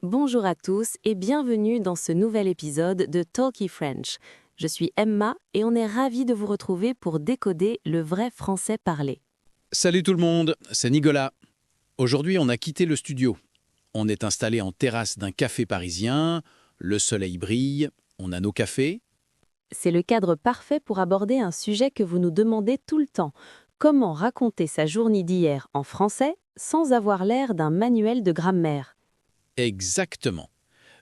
Bonjour à tous et bienvenue dans ce nouvel épisode de Talkie French. Je suis Emma et on est ravis de vous retrouver pour décoder le vrai français parlé. Salut tout le monde, c'est Nicolas. Aujourd'hui, on a quitté le studio. On est installé en terrasse d'un café parisien, le soleil brille, on a nos cafés. C'est le cadre parfait pour aborder un sujet que vous nous demandez tout le temps. Comment raconter sa journée d'hier en français sans avoir l'air d'un manuel de grammaire? Exactement.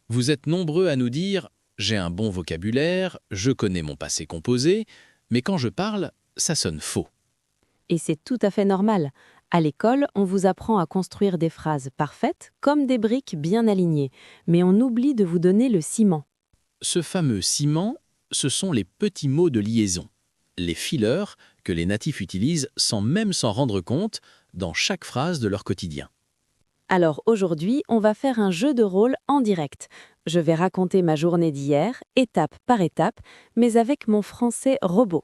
Vous êtes nombreux à nous dire « j'ai un bon vocabulaire, je connais mon passé composé », mais quand je parle, ça sonne faux. Et c'est tout à fait normal. À l'école, on vous apprend à construire des phrases parfaites comme des briques bien alignées, mais on oublie de vous donner le ciment. Ce fameux ciment, ce sont les petits mots de liaison, les fillers que les natifs utilisent sans même s'en rendre compte dans chaque phrase de leur quotidien. Alors aujourd'hui, on va faire un jeu de rôle en direct. Je vais raconter ma journée d'hier, étape par étape, mais avec mon français robot.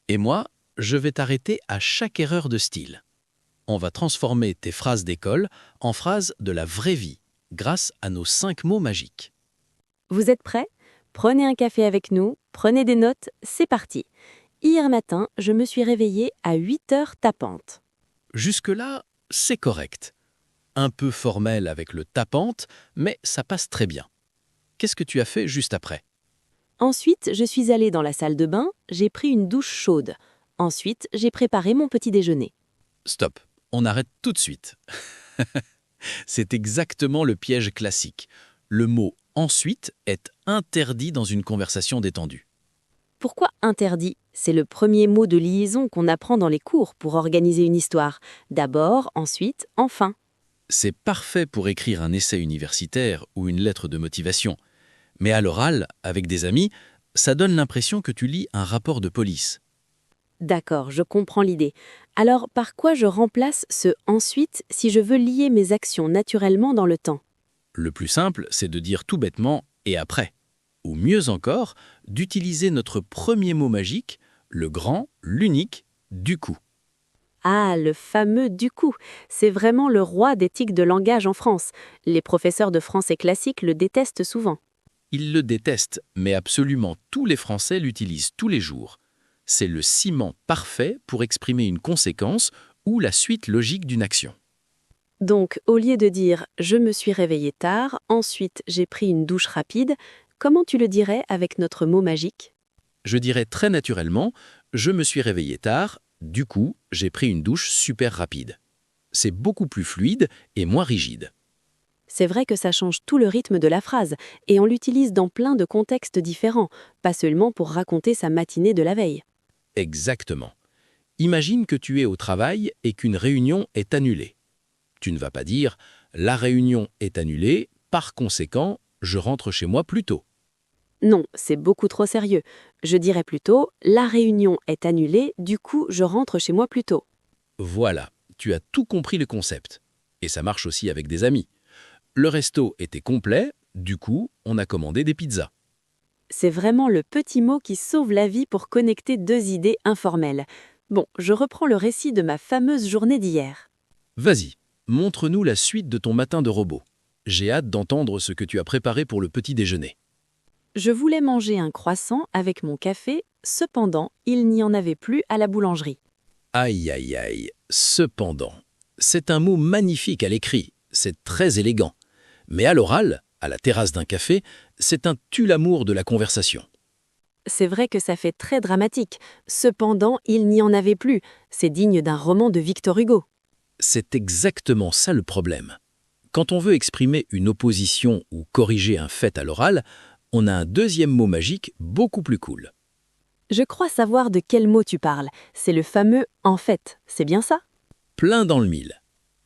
Et moi, je vais t'arrêter à chaque erreur de style. On va transformer tes phrases d'école en phrases de la vraie vie, grâce à nos 5 mots magiques. Vous êtes prêts? Prenez un café avec nous, prenez des notes, c'est parti. Hier matin, je me suis réveillée à 8 heures tapantes. Jusque-là, c'est correct. Un peu formel avec le tapante, mais ça passe très bien. Qu'est-ce que tu as fait juste après? Ensuite, je suis allée dans la salle de bain, j'ai pris une douche chaude. Ensuite, j'ai préparé mon petit déjeuner. Stop, on arrête tout de suite. C'est exactement le piège classique. Le mot « ensuite » est interdit dans une conversation détendue. Pourquoi interdit? C'est le premier mot de liaison qu'on apprend dans les cours pour organiser une histoire. D'abord, ensuite, enfin. C'est parfait pour écrire un essai universitaire ou une lettre de motivation. Mais à l'oral, avec des amis, ça donne l'impression que tu lis un rapport de police. D'accord, je comprends l'idée. Alors, par quoi je remplace ce ensuite si je veux lier mes actions naturellement dans le temps? Le plus simple, c'est de dire tout bêtement « et après ». Ou mieux encore, d'utiliser notre premier mot magique, le grand, l'unique « du coup ». Ah, le fameux du coup. C'est vraiment le roi des tics de langage en France. Les professeurs de français classique le détestent souvent. Ils le détestent, mais absolument tous les Français l'utilisent tous les jours. C'est le ciment parfait pour exprimer une conséquence ou la suite logique d'une action. Donc, au lieu de dire « je me suis réveillé tard, ensuite j'ai pris une douche rapide », comment tu le dirais avec notre mot magique? Je dirais très naturellement « je me suis réveillé tard, du coup, j'ai pris une douche super rapide ». C'est beaucoup plus fluide et moins rigide. C'est vrai que ça change tout le rythme de la phrase, et on l'utilise dans plein de contextes différents, pas seulement pour raconter sa matinée de la veille. Exactement. Imagine que tu es au travail et qu'une réunion est annulée. Tu ne vas pas dire « la réunion est annulée, par conséquent, je rentre chez moi plus tôt ». Non, c'est beaucoup trop sérieux. Je dirais plutôt « la réunion est annulée, du coup je rentre chez moi plus tôt ». Voilà, tu as tout compris le concept. Et ça marche aussi avec des amis. Le resto était complet, du coup, on a commandé des pizzas. C'est vraiment le petit mot qui sauve la vie pour connecter deux idées informelles. Bon, je reprends le récit de ma fameuse journée d'hier. Vas-y, montre-nous la suite de ton matin de robot. J'ai hâte d'entendre ce que tu as préparé pour le petit déjeuner. Je voulais manger un croissant avec mon café, cependant, il n'y en avait plus à la boulangerie. Aïe aïe aïe, cependant. C'est un mot magnifique à l'écrit, c'est très élégant. Mais à l'oral, à la terrasse d'un café, c'est un tue-l'amour de la conversation. C'est vrai que ça fait très dramatique. Cependant, il n'y en avait plus. C'est digne d'un roman de Victor Hugo. C'est exactement ça le problème. Quand on veut exprimer une opposition ou corriger un fait à l'oral, on a un deuxième mot magique beaucoup plus cool. Je crois savoir de quel mot tu parles. C'est le fameux « en fait ». C'est bien ça? Plein dans le mille.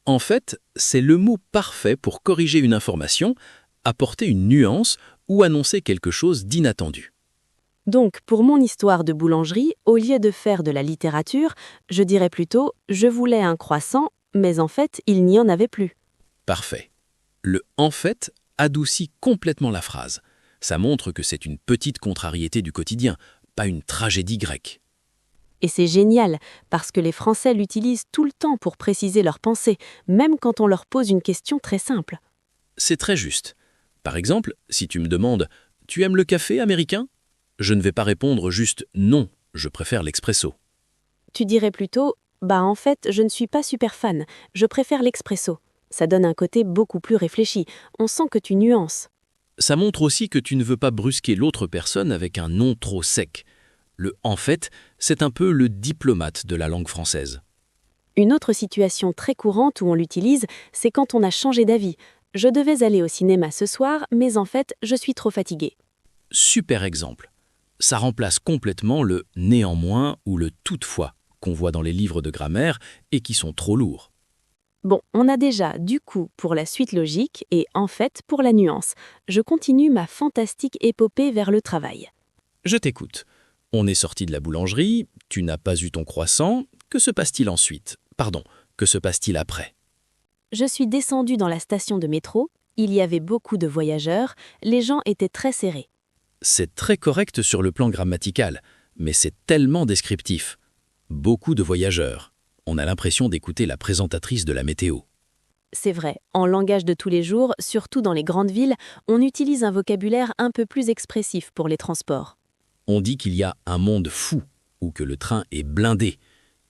En fait, c'est le mot parfait pour corriger une information, apporter une nuance ou annoncer quelque chose d'inattendu. Donc, pour mon histoire de boulangerie, au lieu de faire de la littérature, je dirais plutôt « je voulais un croissant, mais en fait, il n'y en avait plus ». Parfait. Le « en fait » adoucit complètement la phrase. Ça montre que c'est une petite contrariété du quotidien, pas une tragédie grecque. Et c'est génial, parce que les Français l'utilisent tout le temps pour préciser leurs pensées, même quand on leur pose une question très simple. C'est très juste. Par exemple, si tu me demandes « Tu aimes le café américain ?» Je ne vais pas répondre juste « Non, je préfère l'expresso ». Tu dirais plutôt « Bah en fait, je ne suis pas super fan, je préfère l'expresso ». Ça donne un côté beaucoup plus réfléchi, on sent que tu nuances. Ça montre aussi que tu ne veux pas brusquer l'autre personne avec un non trop sec. Le « en fait », c'est un peu le diplomate de la langue française. Une autre situation très courante où on l'utilise, c'est quand on a changé d'avis. Je devais aller au cinéma ce soir, mais en fait, je suis trop fatiguée. Super exemple. Ça remplace complètement le « néanmoins » ou le « toutefois » qu'on voit dans les livres de grammaire et qui sont trop lourds. Bon, on a déjà du coup pour la suite logique et en fait pour la nuance. Je continue ma fantastique épopée vers le travail. Je t'écoute. On est sorti de la boulangerie, tu n'as pas eu ton croissant, que se passe-t-il ensuite? Pardon, que se passe-t-il après? Je suis descendue dans la station de métro, il y avait beaucoup de voyageurs, les gens étaient très serrés. C'est très correct sur le plan grammatical, mais c'est tellement descriptif. Beaucoup de voyageurs. On a l'impression d'écouter la présentatrice de la météo. C'est vrai, en langage de tous les jours, surtout dans les grandes villes, on utilise un vocabulaire un peu plus expressif pour les transports. On dit qu'il y a un monde fou, ou que le train est blindé.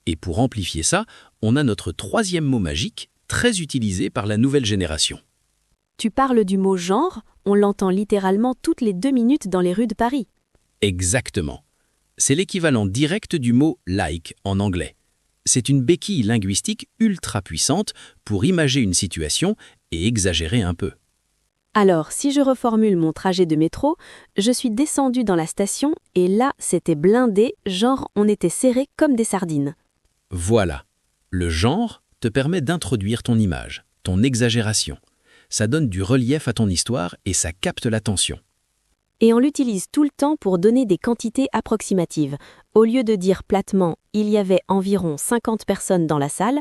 Et pour amplifier ça, on a notre troisième mot magique, très utilisé par la nouvelle génération. Tu parles du mot genre, on l'entend littéralement toutes les 2 minutes dans les rues de Paris. Exactement. C'est l'équivalent direct du mot « like » en anglais. C'est une béquille linguistique ultra puissante pour imager une situation et exagérer un peu. Alors, si je reformule mon trajet de métro, je suis descendue dans la station et là, c'était blindé, genre on était serrés comme des sardines. Voilà. Le genre te permet d'introduire ton image, ton exagération. Ça donne du relief à ton histoire et ça capte l'attention. Et on l'utilise tout le temps pour donner des quantités approximatives. Au lieu de dire platement « il y avait environ 50 personnes dans la salle »,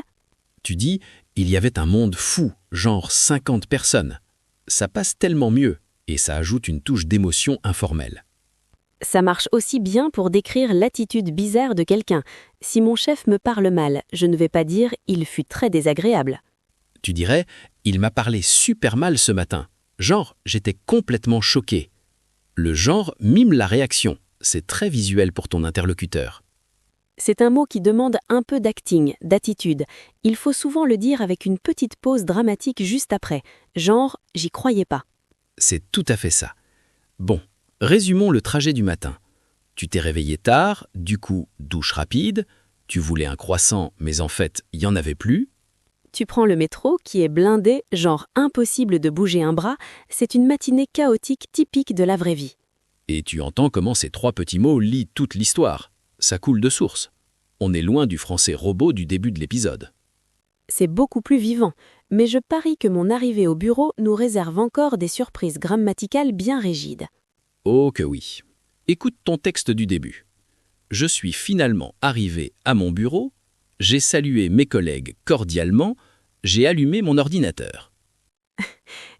Tu dis « il y avait un monde fou, genre 50 personnes ». Ça passe tellement mieux et ça ajoute une touche d'émotion informelle. ça marche aussi bien pour décrire l'attitude bizarre de quelqu'un. Si mon chef me parle mal, je ne vais pas dire « il fut très désagréable ». Tu dirais « il m'a parlé super mal ce matin ». Genre, j'étais complètement choqué. Le genre mime la réaction. C'est très visuel pour ton interlocuteur. C'est un mot qui demande un peu d'acting, d'attitude. Il faut souvent le dire avec une petite pause dramatique juste après. Genre, j'y croyais pas. C'est tout à fait ça. Bon, résumons le trajet du matin. Tu t'es réveillé tard, du coup, douche rapide. Tu voulais un croissant, mais en fait, il n'y en avait plus. Tu prends le métro qui est blindé, genre impossible de bouger un bras. C'est une matinée chaotique typique de la vraie vie. Et tu entends comment ces 3 petits mots lient toute l'histoire. Ça coule de source. On est loin du français robot du début de l'épisode. C'est beaucoup plus vivant, mais je parie que mon arrivée au bureau nous réserve encore des surprises grammaticales bien rigides. Oh que oui. Écoute ton texte du début. Je suis finalement arrivé à mon bureau, j'ai salué mes collègues cordialement, j'ai allumé mon ordinateur.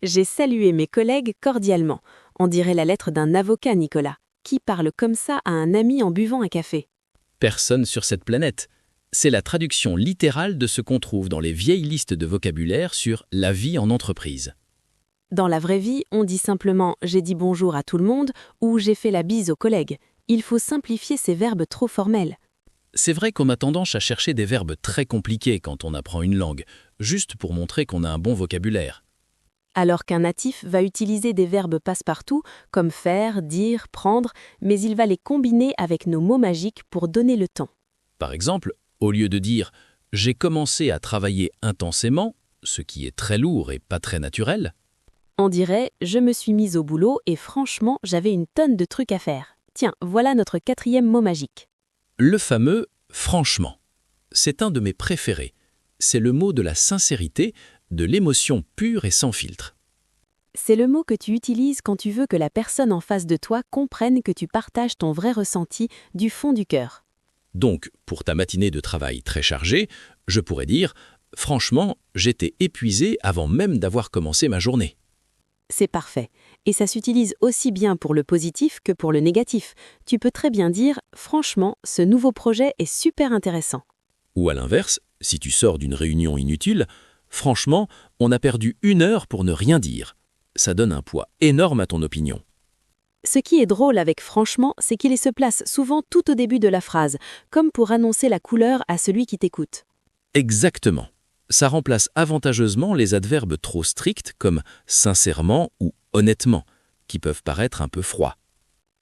J'ai salué mes collègues cordialement. On dirait la lettre d'un avocat, Nicolas. Qui parle comme ça à un ami en buvant un café? Personne sur cette planète. C'est la traduction littérale de ce qu'on trouve dans les vieilles listes de vocabulaire sur la vie en entreprise. Dans la vraie vie, on dit simplement « j'ai dit bonjour à tout le monde » ou « j'ai fait la bise aux collègues ». Il faut simplifier ces verbes trop formels. C'est vrai qu'on a tendance à chercher des verbes très compliqués quand on apprend une langue, juste pour montrer qu'on a un bon vocabulaire. Alors qu'un natif va utiliser des verbes passe-partout comme faire, dire, prendre, mais il va les combiner avec nos mots magiques pour donner le ton. Par exemple, au lieu de dire « j'ai commencé à travailler intensément », ce qui est très lourd et pas très naturel, On dirait « je me suis mise au boulot et franchement, j'avais une tonne de trucs à faire ». Tiens, voilà notre 4e mot magique. le fameux « franchement ». C'est un de mes préférés. C'est le mot de la sincérité, de l'émotion pure et sans filtre. C'est le mot que tu utilises quand tu veux que la personne en face de toi comprenne que tu partages ton vrai ressenti du fond du cœur. Donc, pour ta matinée de travail très chargée, je pourrais dire « franchement, j'étais épuisé avant même d'avoir commencé ma journée ». C'est parfait. Et ça s'utilise aussi bien pour le positif que pour le négatif. Tu peux très bien dire « franchement, ce nouveau projet est super intéressant ». Ou à l'inverse, si tu sors d'une réunion inutile, « franchement, on a perdu 1 heure pour ne rien dire ». ça donne un poids énorme à ton opinion. Ce qui est drôle avec franchement, c'est qu'il se place souvent tout au début de la phrase, comme pour annoncer la couleur à celui qui t'écoute. Exactement. Ça remplace avantageusement les adverbes trop stricts comme sincèrement ou honnêtement, qui peuvent paraître un peu froids.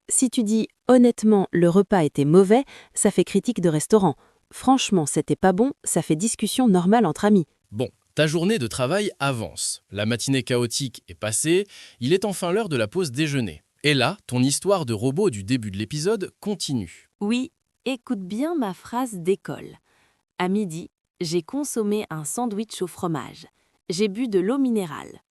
Si tu dis honnêtement le repas était mauvais, ça fait critique de restaurant. Franchement, c'était pas bon, ça fait discussion normale entre amis. Bon, ta journée de travail avance. La matinée chaotique est passée, il est enfin l'heure de la pause déjeuner. Et là, ton histoire de robot du début de l'épisode continue. Oui, écoute bien ma phrase d'école. À midi, j'ai consommé un sandwich au fromage. J'ai bu de l'eau minérale.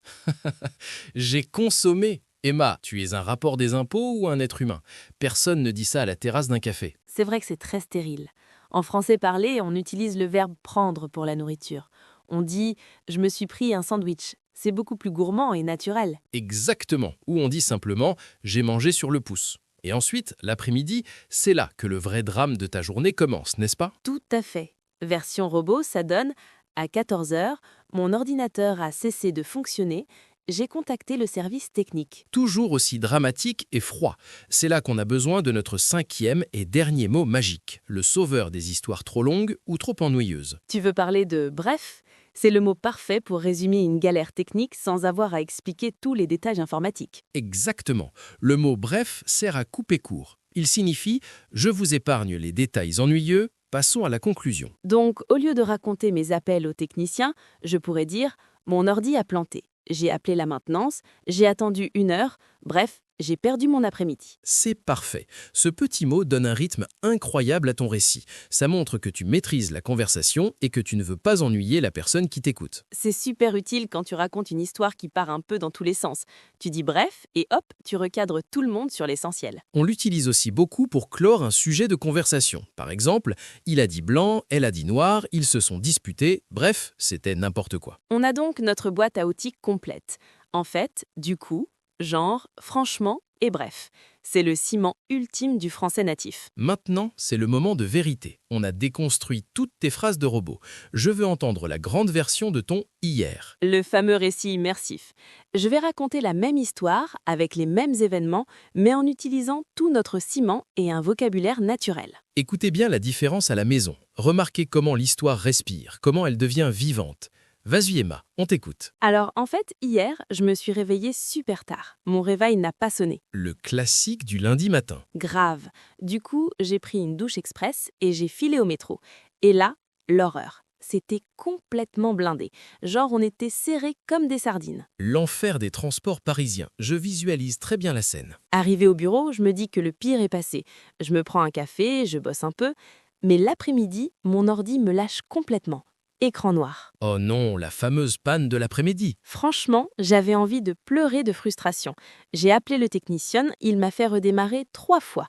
J'ai consommé. Emma, tu es un rapport des impôts ou un être humain? Personne ne dit ça à la terrasse d'un café. C'est vrai que c'est très stérile. En français parlé, on utilise le verbe prendre pour la nourriture. On dit « je me suis pris un sandwich ». C'est beaucoup plus gourmand et naturel. Exactement. Ou on dit simplement « j'ai mangé sur le pouce ». Et ensuite, l'après-midi, c'est là que le vrai drame de ta journée commence, n'est-ce pas? Tout à fait. Version robot, ça donne « à 14 heures, mon ordinateur a cessé de fonctionner, j'ai contacté le service technique ». Toujours aussi dramatique et froid. C'est là qu'on a besoin de notre cinquième et dernier mot magique, le sauveur des histoires trop longues ou trop ennuyeuses. Tu veux parler de « bref » ? C'est le mot parfait pour résumer une galère technique sans avoir à expliquer tous les détails informatiques. Exactement. Le mot « bref » sert à couper court. Il signifie « je vous épargne les détails ennuyeux, passons à la conclusion ». Donc, au lieu de raconter mes appels aux techniciens, je pourrais dire « mon ordi a planté ». J'ai appelé la maintenance, j'ai attendu 1 heure, bref, j'ai perdu mon après-midi. C'est parfait. Ce petit mot donne un rythme incroyable à ton récit. Ça montre que tu maîtrises la conversation et que tu ne veux pas ennuyer la personne qui t'écoute. C'est super utile quand tu racontes une histoire qui part un peu dans tous les sens. Tu dis bref et hop, tu recadres tout le monde sur l'essentiel. On l'utilise aussi beaucoup pour clore un sujet de conversation. Par exemple, il a dit blanc, elle a dit noir, ils se sont disputés, bref, c'était n'importe quoi. On a donc notre boîte à outils complète. En fait, du coup, genre, franchement et bref. C'est le ciment ultime du français natif. Maintenant, c'est le moment de vérité. On a déconstruit toutes tes phrases de robot. Je veux entendre la grande version de ton « hier ». Le fameux récit immersif. Je vais raconter la même histoire avec les mêmes événements, mais en utilisant tout notre ciment et un vocabulaire naturel. Écoutez bien la différence à la maison. Remarquez comment l'histoire respire, comment elle devient vivante. Vas-y Emma, on t'écoute. Alors en fait, hier, je me suis réveillée super tard. Mon réveil n'a pas sonné. Le classique du lundi matin. Grave. Du coup, j'ai pris une douche express et j'ai filé au métro. Et là, l'horreur. C'était complètement blindé. Genre, on était serrés comme des sardines. L'enfer des transports parisiens. Je visualise très bien la scène. Arrivé au bureau, je me dis que le pire est passé. Je me prends un café, je bosse un peu. Mais l'après-midi, mon ordi me lâche complètement. Écran noir. Oh non, la fameuse panne de l'après-midi. Franchement, j'avais envie de pleurer de frustration. J'ai appelé le technicien, il m'a fait redémarrer 3 fois.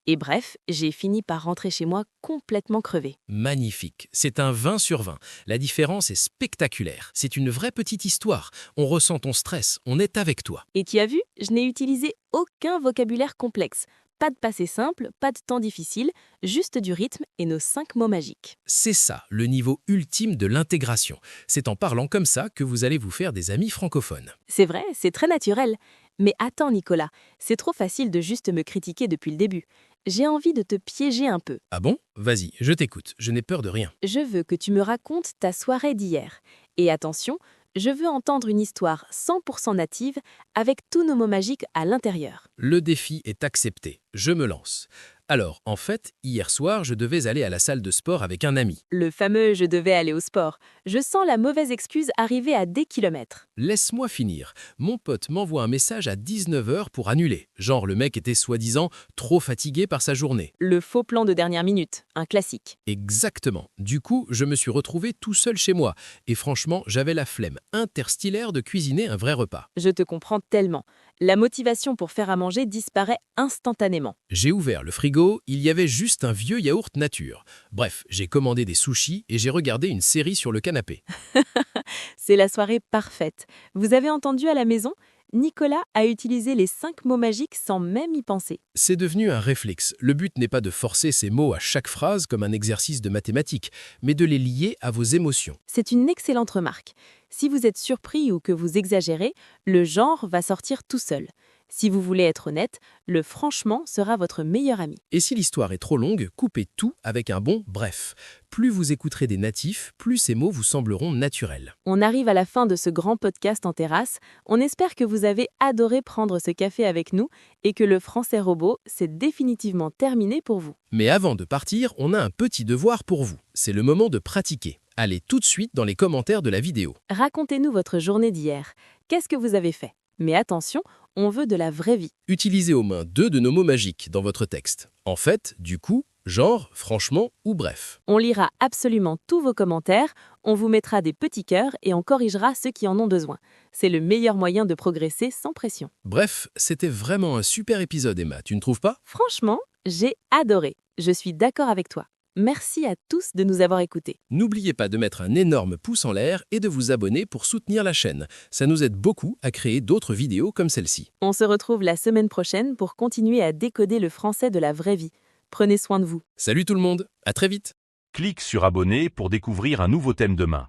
Et bref, j'ai fini par rentrer chez moi complètement crevée. Magnifique. C'est un 20 sur 20. La différence est spectaculaire. C'est une vraie petite histoire. On ressent ton stress. On est avec toi. Et tu as vu, je n'ai utilisé aucun vocabulaire complexe. Pas de passé simple, pas de temps difficile, juste du rythme et nos 5 mots magiques. C'est ça, le niveau ultime de l'intégration. C'est en parlant comme ça que vous allez vous faire des amis francophones. C'est vrai, c'est très naturel. Mais attends Nicolas, c'est trop facile de juste me critiquer depuis le début. J'ai envie de te piéger un peu. Ah bon? Vas-y, je t'écoute. Je n'ai peur de rien. Je veux que tu me racontes ta soirée d'hier. Et attention, je veux entendre une histoire 100% native avec tous nos mots magiques à l'intérieur. Le défi est accepté. Je me lance. Alors, en fait, hier soir, je devais aller à la salle de sport avec un ami. Le fameux « je devais aller au sport ». Je sens la mauvaise excuse arriver à des kilomètres. Laisse-moi finir. Mon pote m'envoie un message à 19 h pour annuler. Genre, le mec était soi-disant trop fatigué par sa journée. Le faux plan de dernière minute, un classique. Exactement. Du coup, je me suis retrouvé tout seul chez moi. Et franchement, j'avais la flemme interstellaire de cuisiner un vrai repas. Je te comprends tellement. La motivation pour faire à manger disparaît instantanément. J'ai ouvert le frigo, il y avait juste un vieux yaourt nature. Bref, j'ai commandé des sushis et j'ai regardé une série sur le canapé. C'est la soirée parfaite. Vous avez entendu à la maison? Nicolas a utilisé les 5 mots magiques sans même y penser. C'est devenu un réflexe. Le but n'est pas de forcer ces mots à chaque phrase comme un exercice de mathématiques, mais de les lier à vos émotions. C'est une excellente remarque. Si vous êtes surpris ou que vous exagérez, le genre va sortir tout seul. Si vous voulez être honnête, le franchement sera votre meilleur ami. Et si l'histoire est trop longue, coupez tout avec un bon bref. Plus vous écouterez des natifs, plus ces mots vous sembleront naturels. On arrive à la fin de ce grand podcast en terrasse. On espère que vous avez adoré prendre ce café avec nous et que le français robot, c'est définitivement terminé pour vous. Mais avant de partir, on a un petit devoir pour vous. C'est le moment de pratiquer. Allez tout de suite dans les commentaires de la vidéo. Racontez-nous votre journée d'hier. Qu'est-ce que vous avez fait? Mais attention, on veut de la vraie vie. Utilisez au moins 2 de nos mots magiques dans votre texte. En fait, du coup, genre, franchement ou bref. On lira absolument tous vos commentaires, on vous mettra des petits cœurs et on corrigera ceux qui en ont besoin. C'est le meilleur moyen de progresser sans pression. Bref, c'était vraiment un super épisode, Emma, tu ne trouves pas? Franchement, j'ai adoré. Je suis d'accord avec toi. Merci à tous de nous avoir écoutés. N'oubliez pas de mettre un énorme pouce en l'air et de vous abonner pour soutenir la chaîne. Ça nous aide beaucoup à créer d'autres vidéos comme celle-ci. On se retrouve la semaine prochaine pour continuer à décoder le français de la vraie vie. Prenez soin de vous. Salut tout le monde, à très vite! Clique sur abonner pour découvrir un nouveau thème demain.